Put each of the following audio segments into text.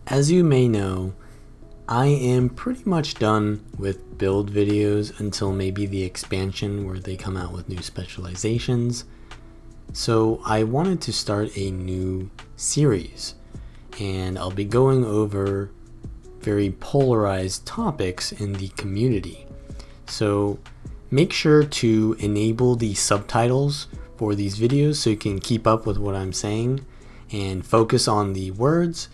As you may know, I am pretty much done with build videos until maybe the expansion where they come out with new specializations. So I wanted to start a new series, and I'll be going over very polarized topics in the community. So make sure to enable the subtitles for these videos so you can keep up with what I'm saying and focus on the words.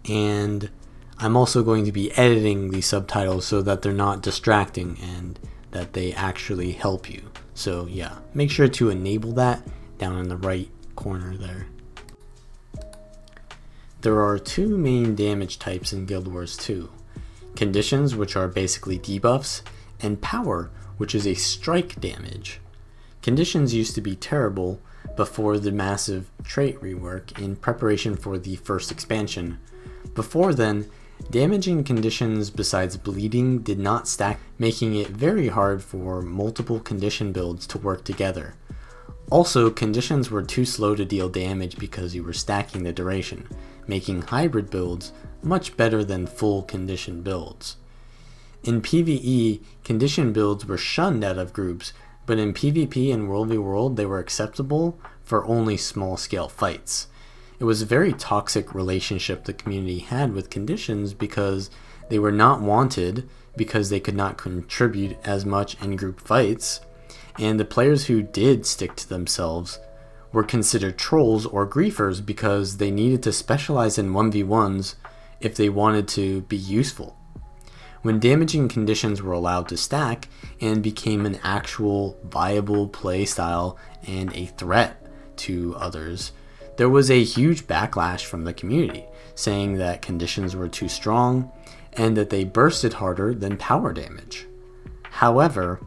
And I'm also going to be editing the subtitles so that they're not distracting and that they actually help you. So yeah, make sure to enable that down in the right corner there. There are two main damage types in Guild Wars 2. Conditions, which are basically debuffs, and power, which is a strike damage. Conditions used to be terrible before the massive trait rework in preparation for the first expansion. Before then, damaging conditions besides bleeding did not stack, making it very hard for multiple condition builds to work together. Also, conditions were too slow to deal damage because you were stacking the duration, making hybrid builds much better than full condition builds. In PvE, condition builds were shunned out of groups, but in PvP and World v World they were acceptable for only small scale fights. It was a very toxic relationship the community had with conditions because they were not wanted because they could not contribute as much in group fights, and the players who did stick to themselves were considered trolls or griefers because they needed to specialize in 1v1s if they wanted to be useful. When damaging conditions were allowed to stack and became an actual viable playstyle and a threat to others, there was a huge backlash from the community, saying that conditions were too strong and that they bursted harder than power damage. However,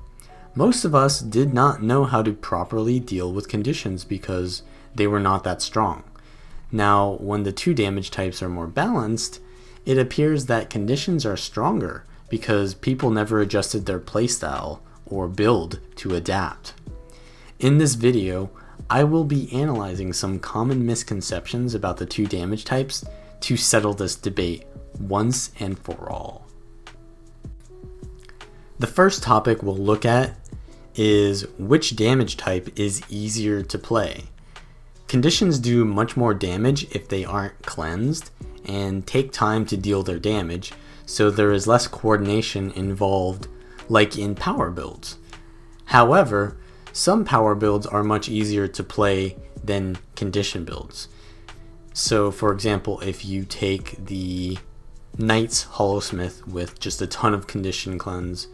most of us did not know how to properly deal with conditions because they were not that strong. Now, when the two damage types are more balanced, it appears that conditions are stronger because people never adjusted their playstyle or build to adapt. In this video, I will be analyzing some common misconceptions about the two damage types to settle this debate once and for all. The first topic we'll look at is which damage type is easier to play. Conditions do much more damage if they aren't cleansed and take time to deal their damage, so there is less coordination involved like in power builds. However, some power builds are much easier to play than condition builds. So for example, if you take the Knight's Hollowsmith with just a ton of condition cleanse,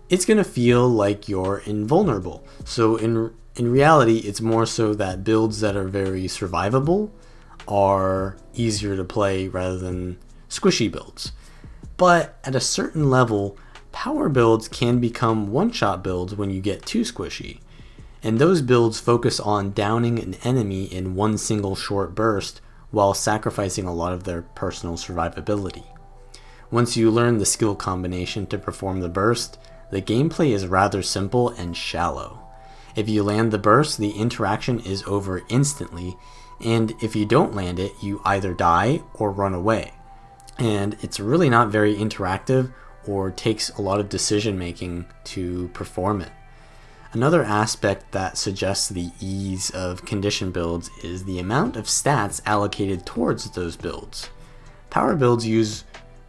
it's going to feel like you're invulnerable. So in reality, it's more so that builds that are very survivable are easier to play rather than squishy builds. But at a certain level, power builds can become one-shot builds when you get too squishy. And those builds focus on downing an enemy in one single short burst while sacrificing a lot of their personal survivability. Once you learn the skill combination to perform the burst, the gameplay is rather simple and shallow. If you land the burst, the interaction is over instantly, and if you don't land it, you either die or run away. And it's really not very interactive or takes a lot of decision making to perform it. Another aspect that suggests the ease of condition builds is the amount of stats allocated towards those builds. Power builds use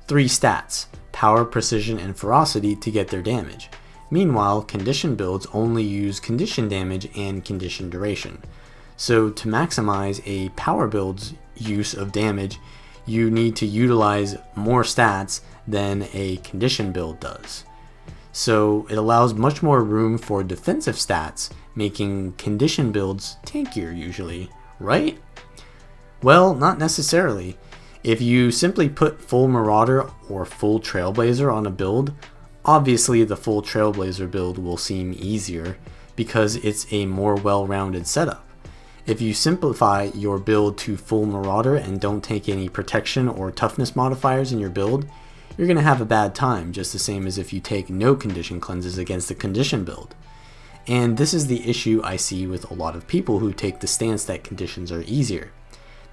3 stats: power, precision, and ferocity to get their damage. Meanwhile, condition builds only use condition damage and condition duration. So to maximize a power build's use of damage, you need to utilize more stats than a condition build does. So it allows much more room for defensive stats, making condition builds tankier usually, right? Well, not necessarily. If you simply put full Marauder or full Trailblazer on a build, obviously the full Trailblazer build will seem easier because it's a more well-rounded setup. If you simplify your build to full Marauder and don't take any protection or toughness modifiers in your build, you're going to have a bad time, just the same as if you take no condition cleanses against the condition build. And this is the issue I see with a lot of people who take the stance that conditions are easier.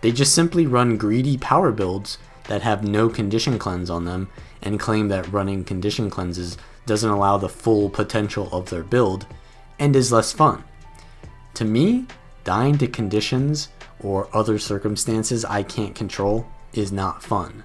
They just simply run greedy power builds that have no condition cleanse on them and claim that running condition cleanses doesn't allow the full potential of their build and is less fun. To me, dying to conditions or other circumstances I can't control is not fun.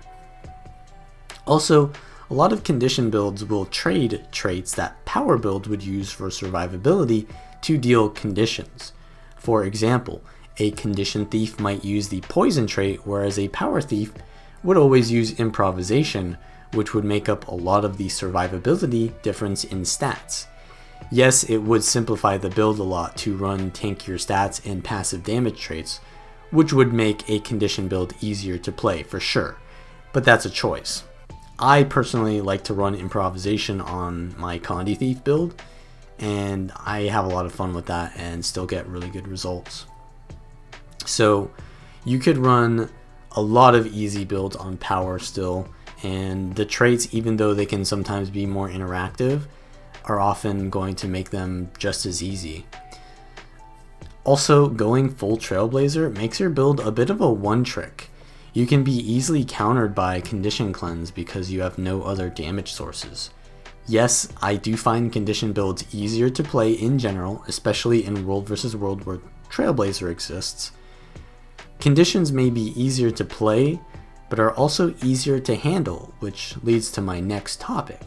Also, a lot of condition builds will trade traits that power builds would use for survivability to deal conditions. For example, a condition thief might use the poison trait, whereas a power thief would always use improvisation, which would make up a lot of the survivability difference in stats. Yes, it would simplify the build a lot to run tankier stats and passive damage traits, which would make a condition build easier to play for sure, but that's a choice. I personally like to run improvisation on my Condi Thief build, and I have a lot of fun with that and still get really good results. So you could run a lot of easy builds on power still, and the traits, even though they can sometimes be more interactive, are often going to make them just as easy. Also, going full Trailblazer makes your build a bit of a one trick. You can be easily countered by Condition Cleanse because you have no other damage sources. Yes, I do find condition builds easier to play in general, especially in World vs. World where Trailblazer exists. Conditions may be easier to play, but are also easier to handle, which leads to my next topic,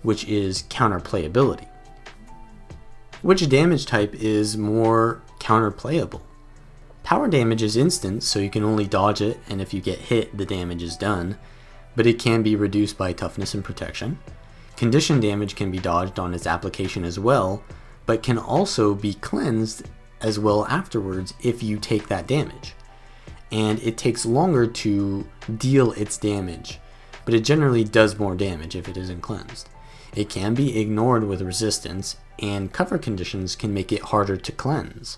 which is counterplayability. Which damage type is more counterplayable? Power damage is instant, so you can only dodge it, and if you get hit, the damage is done, but it can be reduced by toughness and protection. Condition damage can be dodged on its application as well, but can also be cleansed as well afterwards if you take that damage. And it takes longer to deal its damage, but it generally does more damage if it isn't cleansed. It can be ignored with resistance, and cover conditions can make it harder to cleanse.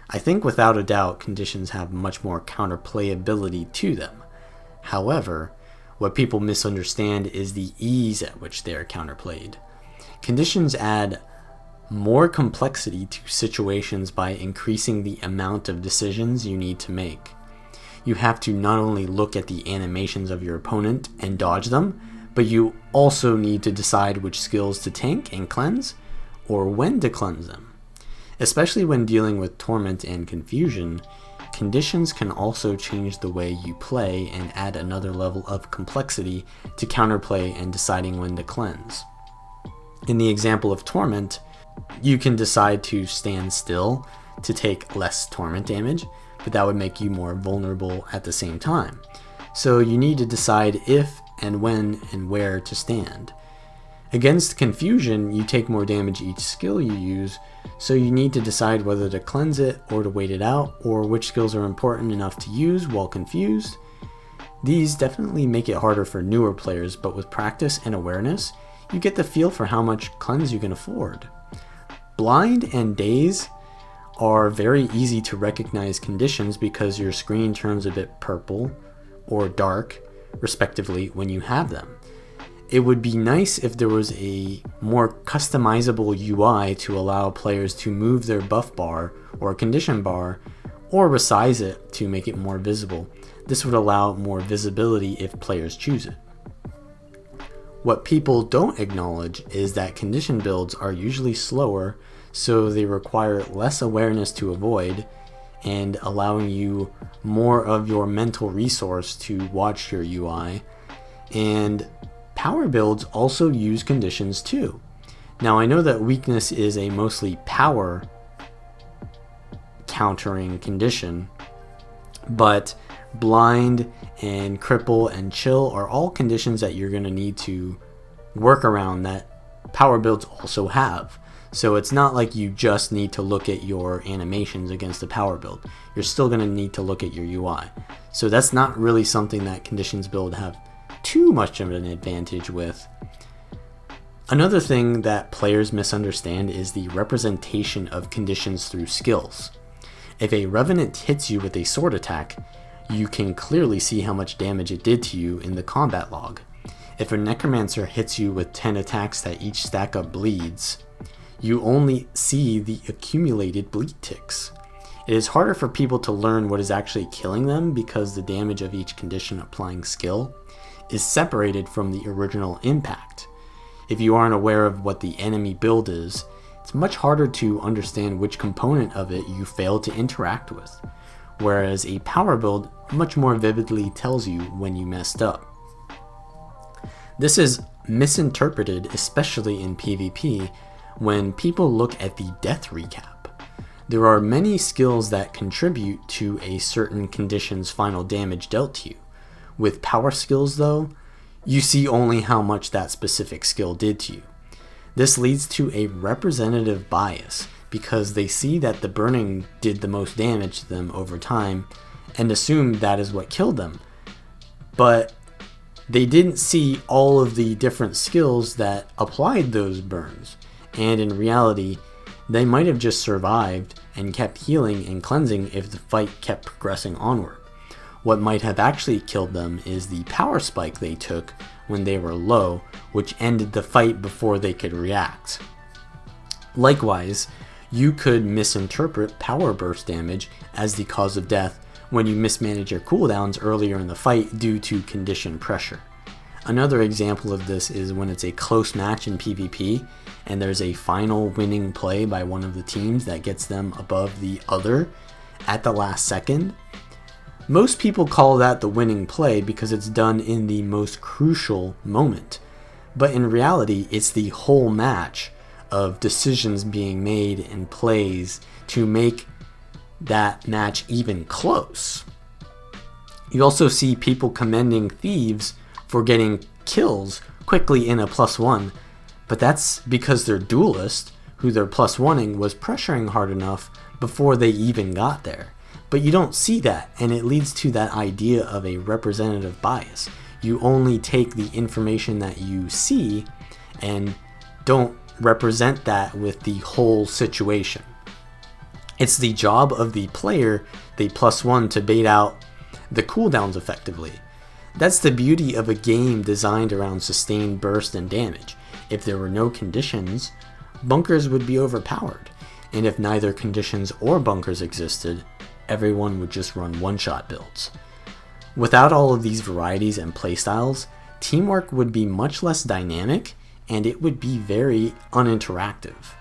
I think without a doubt conditions have much more counterplayability to them. However, what people misunderstand is the ease at which they are counterplayed. Conditions add more complexity to situations by increasing the amount of decisions you need to make. You have to not only look at the animations of your opponent and dodge them, but you also need to decide which skills to tank and cleanse, or when to cleanse them. Especially when dealing with Torment and Confusion, conditions can also change the way you play and add another level of complexity to counterplay and deciding when to cleanse. In the example of Torment, you can decide to stand still to take less Torment damage, but that would make you more vulnerable at the same time. So you need to decide if and when and where to stand. Against Confusion, you take more damage each skill you use, so you need to decide whether to cleanse it or to wait it out, or which skills are important enough to use while confused. These definitely make it harder for newer players, but with practice and awareness, you get the feel for how much cleanse you can afford. Blind and Daze are very easy to recognize conditions because your screen turns a bit purple or dark, respectively, when you have them. It would be nice if there was a more customizable UI to allow players to move their buff bar or condition bar, or resize it to make it more visible. This would allow more visibility if players choose it. What people don't acknowledge is that condition builds are usually slower, so they require less awareness to avoid, and allowing you more of your mental resource to watch your UI. And power builds also use conditions too. Now I know that weakness is a mostly power countering condition, but blind and cripple and chill are all conditions that you're going to need to work around that power builds also have. So it's not like you just need to look at your animations against a power build. You're still going to need to look at your UI. So that's not really something that conditions build have too much of an advantage with. Another thing that players misunderstand is the representation of conditions through skills. If a Revenant hits you with a sword attack, you can clearly see how much damage it did to you in the combat log. If a Necromancer hits you with 10 attacks that each stack up bleeds, you only see the accumulated bleed ticks. It is harder for people to learn what is actually killing them because the damage of each condition applying skill is separated from the original impact. If you aren't aware of what the enemy build is, it's much harder to understand which component of it you failed to interact with, whereas a power build much more vividly tells you when you messed up. This is misinterpreted, especially in PvP, when people look at the death recap. There are many skills that contribute to a certain condition's final damage dealt to you. With power skills though, you see only how much that specific skill did to you. This leads to a representative bias because they see that the burning did the most damage to them over time and assume that is what killed them. But they didn't see all of the different skills that applied those burns, and in reality, they might have just survived and kept healing and cleansing if the fight kept progressing onward. What might have actually killed them is the power spike they took when they were low, which ended the fight before they could react. Likewise, you could misinterpret power burst damage as the cause of death when you mismanage your cooldowns earlier in the fight due to condition pressure. Another example of this is when it's a close match in PvP and there's a final winning play by one of the teams that gets them above the other at the last second. Most people call that the winning play because it's done in the most crucial moment. But in reality, it's the whole match of decisions being made and plays to make that match even close. You also see people commending thieves for getting kills quickly in a +1, but that's because their duelist, who they're +1ing, was pressuring hard enough before they even got there. But you don't see that, and it leads to that idea of a representative bias. You only take the information that you see and don't represent that with the whole situation. It's the job of the player, the +1, to bait out the cooldowns effectively. That's the beauty of a game designed around sustained burst and damage. If there were no conditions, bunkers would be overpowered. And if neither conditions or bunkers existed, everyone would just run one-shot builds. Without all of these varieties and playstyles, teamwork would be much less dynamic and it would be very uninteractive.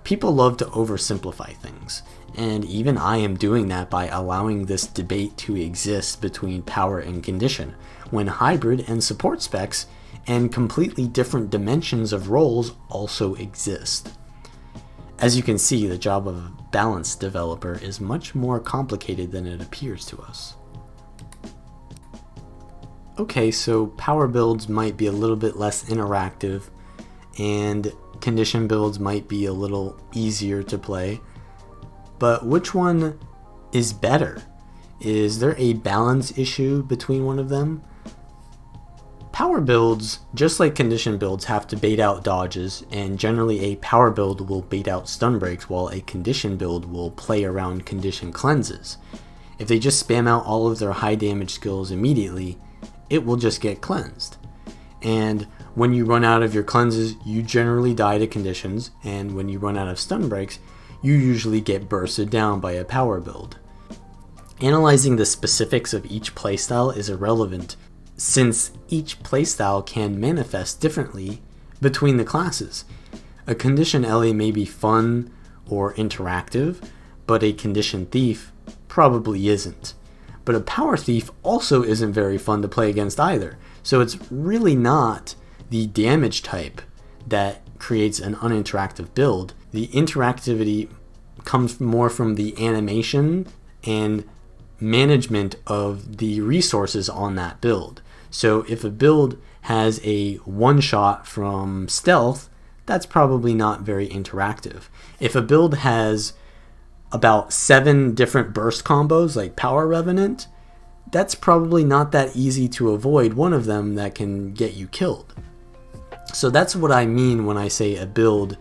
People love to oversimplify things, and even I am doing that by allowing this debate to exist between power and condition, when hybrid and support specs and completely different dimensions of roles also exist. As you can see, the job of a balanced developer is much more complicated than it appears to us. Okay, so power builds might be a little bit less interactive, and condition builds might be a little easier to play, but which one is better? Is there a balance issue between one of them? Power builds, just like condition builds, have to bait out dodges, and generally a power build will bait out stun breaks while a condition build will play around condition cleanses. If they just spam out all of their high damage skills immediately, it will just get cleansed. And when you run out of your cleanses, you generally die to conditions, and when you run out of stun breaks, you usually get bursted down by a power build. Analyzing the specifics of each playstyle is irrelevant, since each playstyle can manifest differently between the classes. A condition Ellie may be fun or interactive, but a condition thief probably isn't. But a power thief also isn't very fun to play against either, so it's really not the damage type that creates an uninteractive build. The interactivity comes more from the animation and management of the resources on that build. So if a build has a one-shot from stealth, that's probably not very interactive. If a build has about 7 different burst combos like Power Revenant, that's probably not that easy to avoid one of them that can get you killed. So that's what I mean when I say a build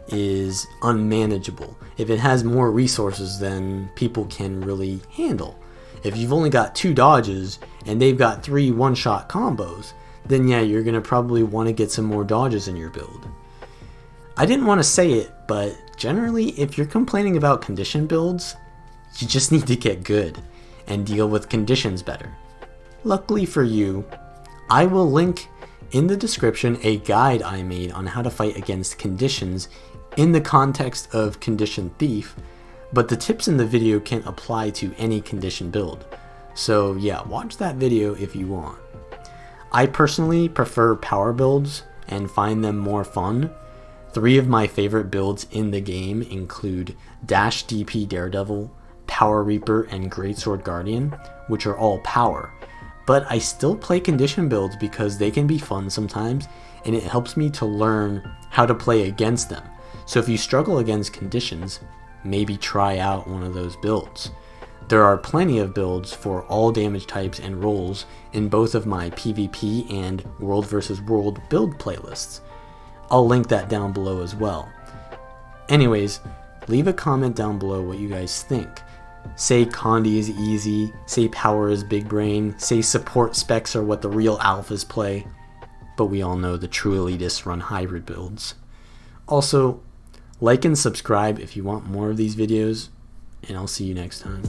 is unmanageable. If it has more resources than people can really handle. If you've only got 2 dodges and they've got 3 one-shot combos, then yeah, you're going to probably want to get some more dodges in your build. I didn't want to say it, but generally if you're complaining about condition builds, You just need to get good and deal with conditions better. Luckily for you, I will link in the description a guide I made on how to fight against conditions in the context of Condition Thief, but the tips in the video can apply to any condition build. So yeah, watch that video if you want. I personally prefer power builds and find them more fun. 3 of my favorite builds in the game include Dash DP Daredevil, Power Reaper, and Greatsword Guardian, which are all power. But I still play condition builds because they can be fun sometimes, and it helps me to learn how to play against them. So if you struggle against conditions, maybe try out one of those builds. There are plenty of builds for all damage types and roles in both of my PvP and World vs. World build playlists. I'll link that down below as well. Anyways, leave a comment down below what you guys think. Say Condi is easy, say power is big brain, say support specs are what the real alphas play, but we all know the true elitists run hybrid builds. Also, like and subscribe if you want more of these videos, and I'll see you next time.